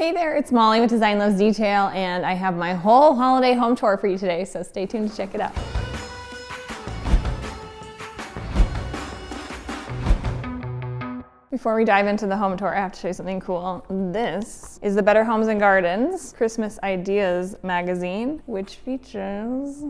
Hey there, it's Molly with Design Loves Detail, and I have my whole holiday home tour for you today, so stay tuned to check it out. Before we dive into the home tour, I have to show you something cool. This is the Better Homes and Gardens Christmas Ideas magazine, which features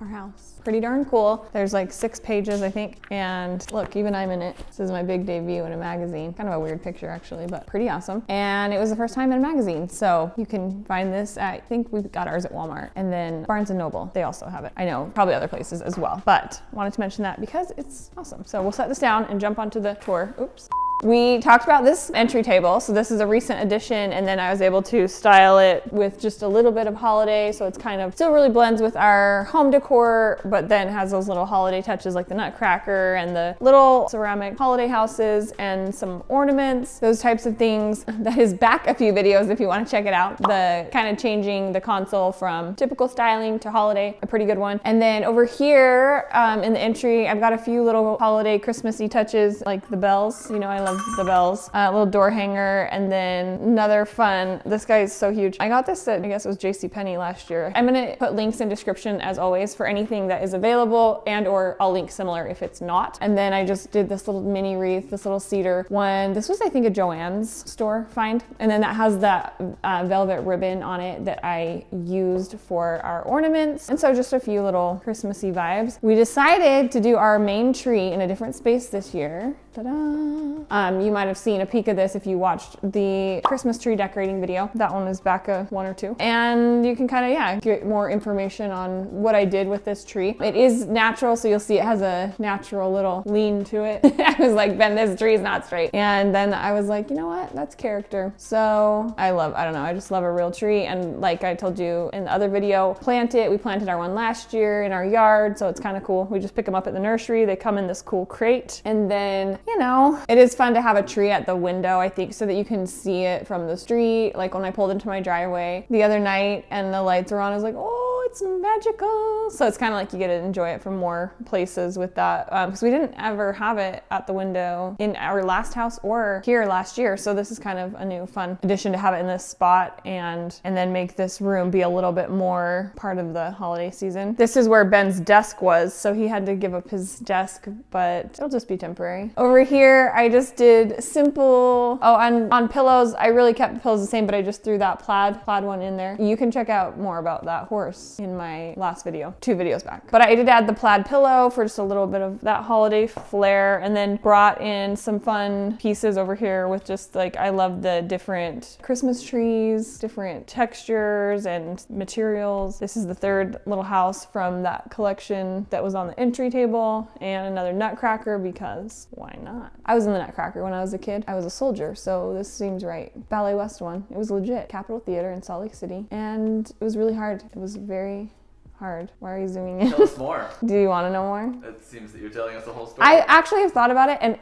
our house. Pretty darn cool. There's like 6 pages, I think. And look, even I'm in it. This is my big debut in a magazine. Kind of a weird picture actually, but pretty awesome. And it was the first time in a magazine. So you can find this at, I think we got ours at Walmart, and then Barnes & Noble. They also have it. I know, probably other places as well, but wanted to mention that because it's awesome. So we'll set this down and jump onto the tour. Oops. We talked about this entry table. So this is a recent addition, and then I was able to style it with just a little bit of holiday. So it's kind of still really blends with our home decor, but then has those little holiday touches like the nutcracker and the little ceramic holiday houses and some ornaments, those types of things. That is back a few videos if you want to check it out. The kind of changing the console from typical styling to holiday, a pretty good one. And then over here in the entry, I've got a few little holiday Christmassy touches like the bells. You know, I love the bells. A little door hanger, and then another fun, this guy is so huge. I got this at, I guess it was JCPenney last year. I'm gonna put links in description as always for anything that is available, and or I'll link similar if it's not. And then I just did this little mini wreath, this little cedar one. This was, I think, a Joann's store find. And then that has that velvet ribbon on it that I used for our ornaments. And so just a few little Christmassy vibes. We decided to do our main tree in a different space this year. Ta-da! You might have seen a peek of this if you watched the Christmas tree decorating video. That one is back a 1 or 2. And you can kind of, yeah, get more information on what I did with this tree. It is natural, so you'll see it has a natural little lean to it. I was like, Ben, this tree is not straight. And then I was like, you know what? That's character. So I don't know, I just love a real tree. And like I told you in the other video, we planted our one last year in our yard, so it's kind of cool. We just pick them up at the nursery. They come in this cool crate. And then, you know, it is fun to have a tree at the window, I think, so that you can see it from the street. Like when I pulled into my driveway the other night and the lights were on, I was like, oh, it's magical. So it's kind of like you get to enjoy it from more places with that, because we didn't ever have it at the window in our last house or here last year. So this is kind of a new fun addition to have it in this spot, and then make this room be a little bit more part of the holiday season. This is where Ben's desk was, so he had to give up his desk, but it'll just be temporary. Over here, I just did simple, on pillows, I really kept the pillows the same, but I just threw that plaid one in there. You can check out more about that horse in my last video, 2 videos back. But I did add the plaid pillow for just a little bit of that holiday flair, and then brought in some fun pieces over here with just like, I love the different Christmas trees, different textures and materials. This is the 3rd little house from that collection that was on the entry table, and another nutcracker because why not? I was in the nutcracker when I was a kid. I was a soldier, so this seems right. Ballet West one. It was legit. Capitol Theater in Salt Lake City. And it was really hard. It was very hard. Why are you zooming in? Tell us more. Do you want to know more? It seems that you're telling us the whole story. I actually have thought about it, and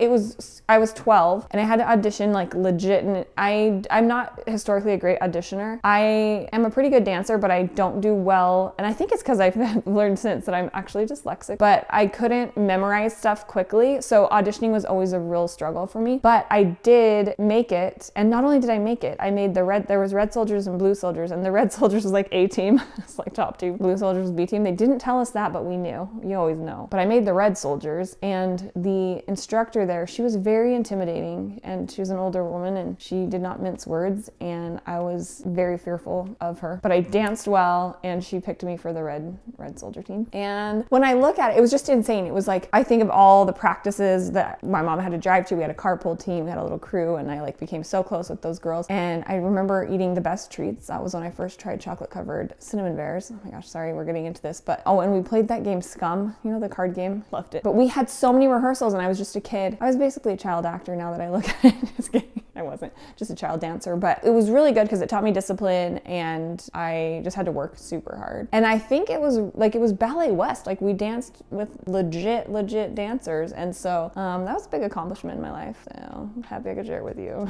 I was 12 and I had to audition like legit, and I'm not historically a great auditioner. I am a pretty good dancer, but I don't do well, and I think it's because I've learned since that I'm actually dyslexic, but I couldn't memorize stuff quickly, so auditioning was always a real struggle for me. But I did make it, and not only did I make it, I made there was red soldiers and blue soldiers, and the red soldiers was like A team. It's like top 2. Blue soldiers was B team. They didn't tell us that, but we knew. You always know. But I made the red soldiers, and the instructor there, she was very intimidating, and she was an older woman, and she did not mince words, and I was very fearful of her. But I danced well, and she picked me for the red soldier team. And when I look at it, it was just insane. It was like, I think of all the practices that my mom had to drive to. We had a carpool team, we had a little crew, and I like became so close with those girls. And I remember eating the best treats. That was when I first tried chocolate covered cinnamon bears. Oh my gosh, sorry, we're getting into this, but and we played that game Scum, you know, the card game. Loved it. But we had so many rehearsals, and I was just a kid. I was basically a child actor now that I look at it. Just kidding. I wasn't, just a child dancer, but it was really good because it taught me discipline, and I just had to work super hard. And I think it was Ballet West. Like, we danced with legit dancers, and so that was a big accomplishment in my life. So I'm happy I could share it with you.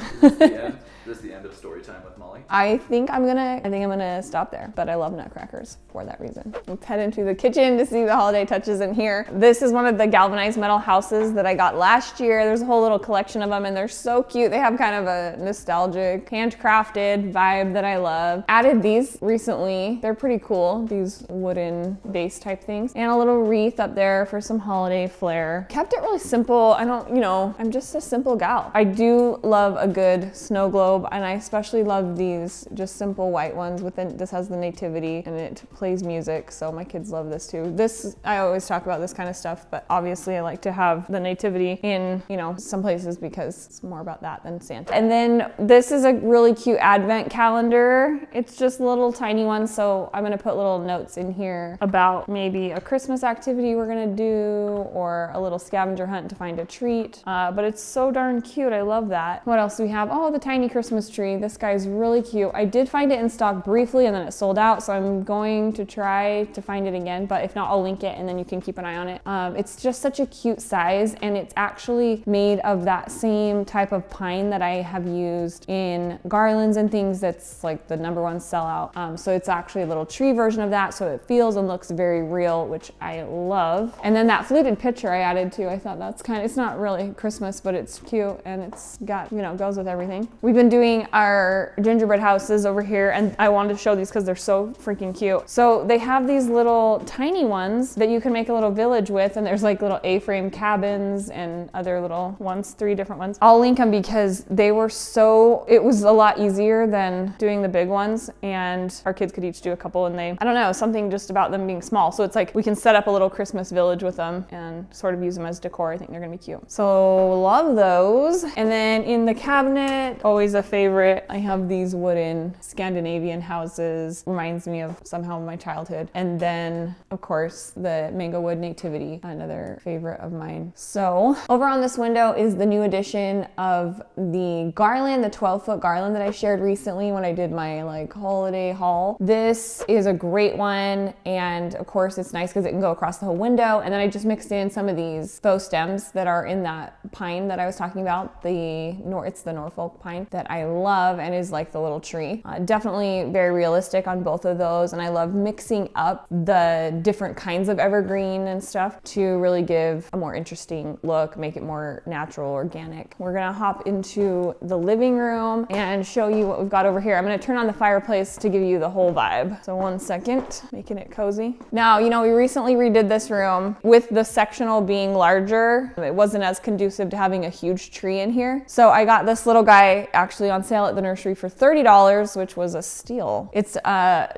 This as the end of story time with Molly? I think I'm gonna stop there, but I love nutcrackers for that reason. Let's head into the kitchen to see the holiday touches in here. This is one of the galvanized metal houses that I got last year. There's a whole little collection of them and they're so cute. They have kind of a nostalgic, handcrafted vibe that I love. Added these recently. They're pretty cool, these wooden base type things. And a little wreath up there for some holiday flair. Kept it really simple. I'm just a simple gal. I do love a good snow globe, and I especially love these just simple white ones this has the nativity and it plays music, so my kids love this too. I always talk about this kind of stuff, but obviously I like to have the nativity in, some places because it's more about that than Santa. And then this is a really cute advent calendar. It's just little tiny ones, so I'm gonna put little notes in here about maybe a Christmas activity we're gonna do or a little scavenger hunt to find a treat. But it's so darn cute, I love that. What else do we have? Oh, the tiny Christmas tree. This guy's really cute. I did find it in stock briefly and then it sold out, so I'm going to try to find it again, but if not, I'll link it and then you can keep an eye on it. It's just such a cute size, and it's actually made of that same type of pine that I have used in garlands and things. That's like the #1 sellout. So it's actually a little tree version of that, so it feels and looks very real, which I love. And then that fluted pitcher I added too. I thought that's it's not really Christmas, but it's cute and it's got, goes with everything. We've been doing our gingerbread houses over here, and I wanted to show these because they're so freaking cute. So they have these little tiny ones that you can make a little village with, and there's like little A-frame cabins and other little ones, 3 different ones. I'll link them because it was a lot easier than doing the big ones, and our kids could each do a couple, and I don't know, something just about them being small. So it's like we can set up a little Christmas village with them and sort of use them as decor. I think they're gonna be cute. So love those. And then in the cabinet, always a favorite, I have these wooden Scandinavian houses. Reminds me of somehow my childhood. And then of course the mango wood nativity, another favorite of mine. So over on this window is the new addition of the garland, the 12-foot garland that I shared recently when I did my holiday haul. This is a great one, and of course it's nice because it can go across the whole window. And then I just mixed in some of these faux stems that are in that pine that I was talking about. It's the Norfolk pine that I love and is like the little tree. Definitely very realistic on both of those, and I love mixing up the different kinds of evergreen and stuff to really give a more interesting look, make it more natural, organic. We're gonna hop into the living room and show you what we've got over here. I'm gonna turn on the fireplace to give you the whole vibe. So 1 second, making it cozy. Now, we recently redid this room with the sectional being larger. It wasn't as conducive to having a huge tree in here. So I got this little guy actually on sale at the nursery for $30, which was a steal. It's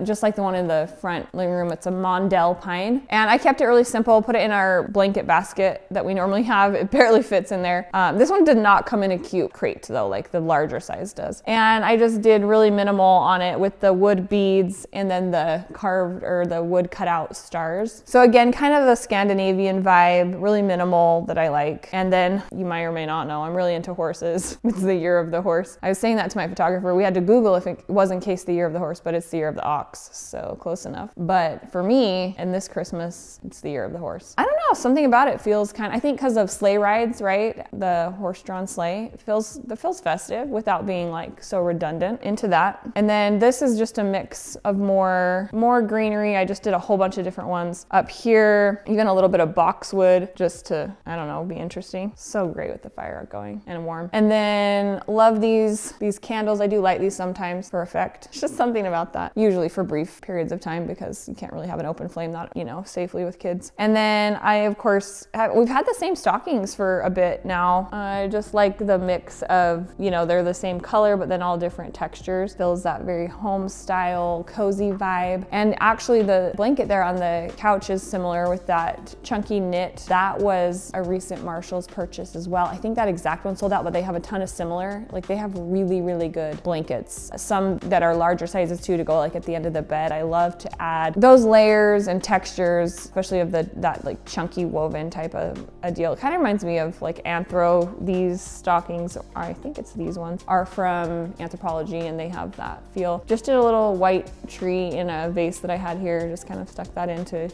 just like the one in the front living room. It's a Mondel pine. And I kept it really simple, put it in our blanket basket that we normally have. It barely fits in there. This one did not come in a cute crate though, like the larger size does. And I just did really minimal on it with the wood beads and then the carved or the wood cutout stars. So again, kind of a Scandinavian vibe, really minimal that I like. And then you might or may not know, I'm really into horses. It's the year of the horse. I was saying that to my photographer. We had to Google if it was in case the year of the horse, but it's the year of the ox. So close enough. But for me, and this Christmas, it's the year of the horse. I don't know, something about it feels I think because of sleigh rides, right? The horse-drawn sleigh, it feels festive without being so redundant. Into that. And then this is just a mix of more greenery. I just did a whole bunch of different ones. Up here, even a little bit of boxwood just to, I don't know, be interesting. So great with the fire going and warm. And then love these candles. I do light these sometimes for effect. It's just something about that. Usually for brief periods of time because you can't really have an open flame, not, safely with kids. And then I, of course, we've had the same stockings for a bit now. I just like the mix of, they're the same color, but then all different textures. Feels that very home style, cozy vibe. And actually the blanket there on the couch is similar with that chunky knit. That was a recent Marshall's purchase as well. I think that exact one sold out, but they have a ton of similar. They have really, really good blankets. Some that are larger sizes too to go at the end of the bed. I love to add those layers and textures, especially of that chunky woven type of a deal. It kind of reminds me of Anthro. These stockings, I think it's these ones, are from Anthropologie and they have that feel. Just did a little white tree in a vase that I had here, just kind of stuck that in to,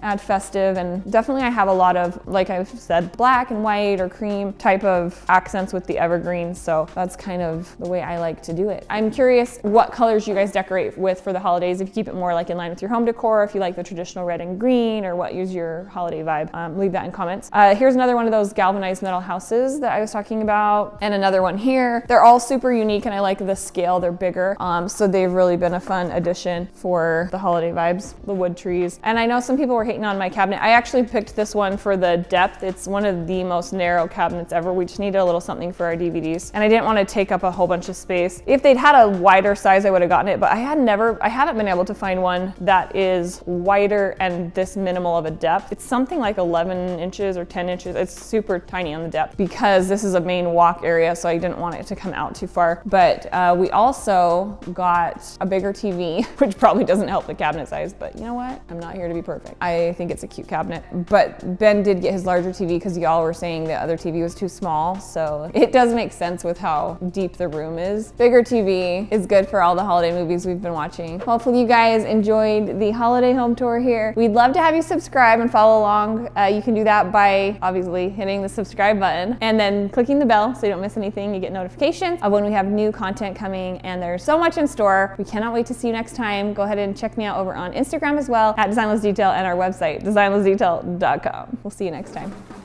add festive. And definitely I have a lot of, like I've said, black and white or cream type of accents with the evergreens. So that's kind of of the way I like to do it. I'm curious what colors you guys decorate with for the holidays, if you keep it more like in line with your home decor, if you like the traditional red and green, or what is your holiday vibe. Leave that in comments. Here's another one of those galvanized metal houses that I was talking about, and another one here. They're all super unique, and I like the scale. They're bigger, so they've really been a fun addition for the holiday vibes, the wood trees. And I know some people were hating on my cabinet. I actually picked this one for the depth. It's one of the most narrow cabinets ever. We just needed a little something for our DVDs, and I didn't want to take up a whole bunch of space. If they'd had a wider size, I would have gotten it, but I haven't been able to find one that is wider and this minimal of a depth. It's something like 11 inches or 10 inches. It's super tiny on the depth because this is a main walk area, so I didn't want it to come out too far. But we also got a bigger TV, which probably doesn't help the cabinet size, but you know what? I'm not here to be perfect. I think it's a cute cabinet, but Ben did get his larger TV because y'all were saying the other TV was too small, so it does make sense with how deep the room is. Bigger TV is good for all the holiday movies we've been watching. Hopefully you guys enjoyed the holiday home tour here. We'd love to have you subscribe and follow along. You can do that by obviously hitting the subscribe button and then clicking the bell so you don't miss anything. You get notifications of when we have new content coming, and there's so much in store. We cannot wait to see you next time. Go ahead and check me out over on Instagram as well at Designless Detail, and our website, designlessdetail.com. We'll see you next time.